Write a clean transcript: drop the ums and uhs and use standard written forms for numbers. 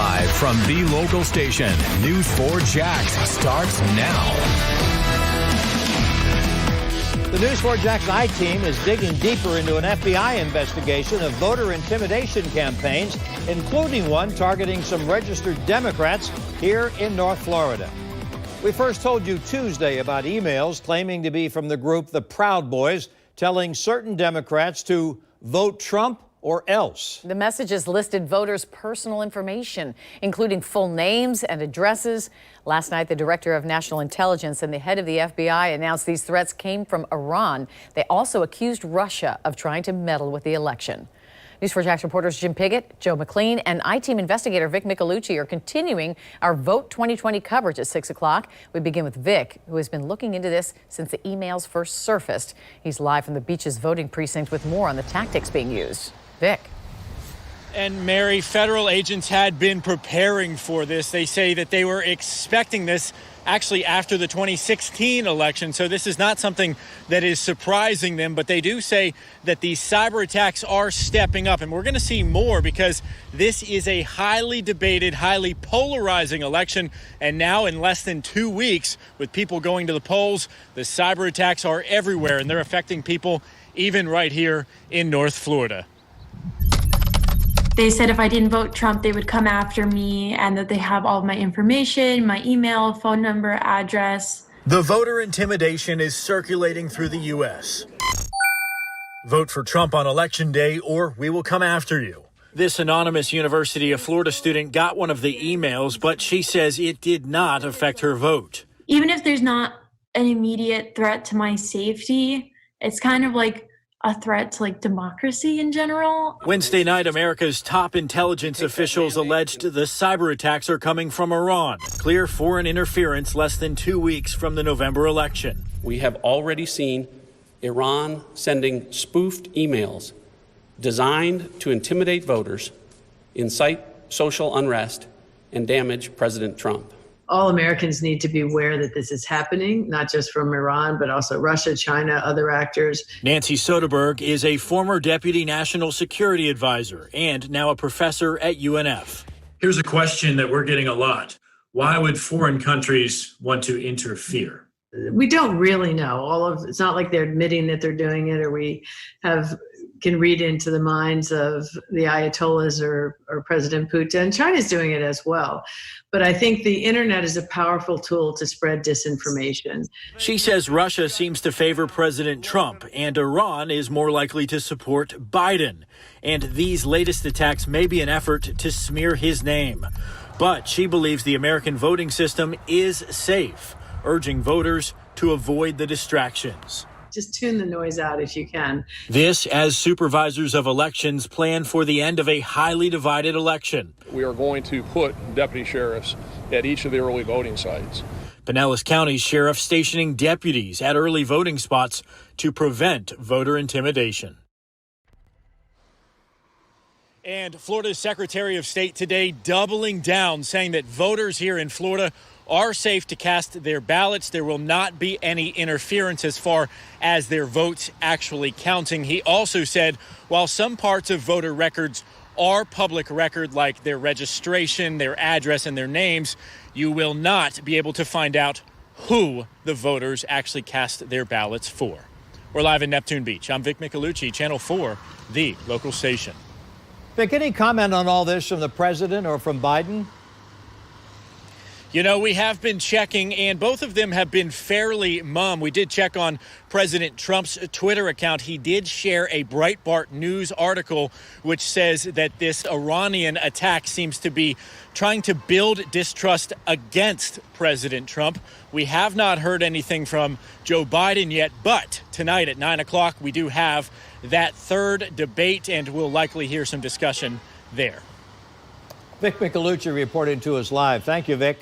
Live from the local station, News 4 Jax starts now. The News 4 Jax I-Team is digging deeper into an FBI investigation of voter intimidation campaigns, including one targeting some registered Democrats here in North Florida. We first told you Tuesday about emails claiming to be from the group the Proud Boys, telling certain Democrats to vote Trump or else. The messages listed voters' personal information, including full names and addresses. Last night, the director of national intelligence and the head of the FBI announced these threats came from Iran. They also accused Russia of trying to meddle with the election. News 4 Jax reporters Jim Piggott, Joe McLean, and I-Team investigator Vic Micolucci are continuing our Vote 2020 coverage at 6 o'clock. We begin with Vic, who has been looking into this since the emails first surfaced. He's live from the Beaches voting precinct with more on the tactics being used. Vic. And Mary, federal agents had been preparing for this. They say that they were expecting this actually after the 2016 election. So this is not something that is surprising them, but they do say that these cyber attacks are stepping up. And we're going to see more because this is a highly debated, highly polarizing election. And now in less than 2 weeks, with people going to the polls, the cyber attacks are everywhere and they're affecting people even right here in North Florida. They said if I didn't vote Trump, they would come after me and that they have all of my information, my email, phone number, address. The voter intimidation is circulating through the U.S. Vote for Trump on Election Day or we will come after you. This anonymous University of Florida student got one of the emails, but she says it did not affect her vote. Even if there's not an immediate threat to my safety, it's kind of like a threat to democracy in general. Wednesday night, America's top intelligence officials alleged the cyber attacks are coming from Iran. Clear foreign interference less than 2 weeks from the November election. We have already seen Iran sending spoofed emails designed to intimidate voters, incite social unrest, and damage President Trump. All Americans need to be aware that this is happening, not just from Iran, but also Russia, China, other actors. Nancy Soderberg is a former deputy national security advisor and now a professor at UNF. Here's a question that we're getting a lot. Why would foreign countries want to interfere? We don't really know. It's not like they're admitting that they're doing it, or can read into the minds of the Ayatollahs or President Putin. China's doing it as well. But I think the internet is a powerful tool to spread disinformation. She says Russia seems to favor President Trump and Iran is more likely to support Biden. And these latest attacks may be an effort to smear his name. But she believes the American voting system is safe, urging voters to avoid the distractions. Just tune the noise out if you can. This as supervisors of elections plan for the end of a highly divided election. We are going to put deputy sheriffs at each of the early voting sites. Pinellas County Sheriff stationing deputies at early voting spots to prevent voter intimidation. And Florida's Secretary of State today doubling down, saying that voters here in Florida are safe to cast their ballots. There will not be any interference as far as their votes actually counting. He also said while some parts of voter records are public record, like their registration, their address, and their names, you will not be able to find out who the voters actually cast their ballots for. We're live in Neptune Beach. I'm Vic Micolucci, Channel 4, the local station. Vic, any comment on all this from the president or from Biden? You know, we have been checking, and both of them have been fairly mum. We did check on President Trump's Twitter account. He did share a Breitbart News article which says that this Iranian attack seems to be trying to build distrust against President Trump. We have not heard anything from Joe Biden yet, but tonight at 9 o'clock, we do have that third debate, and we'll likely hear some discussion there. Vic Micolucci reporting to us live. Thank you, Vic.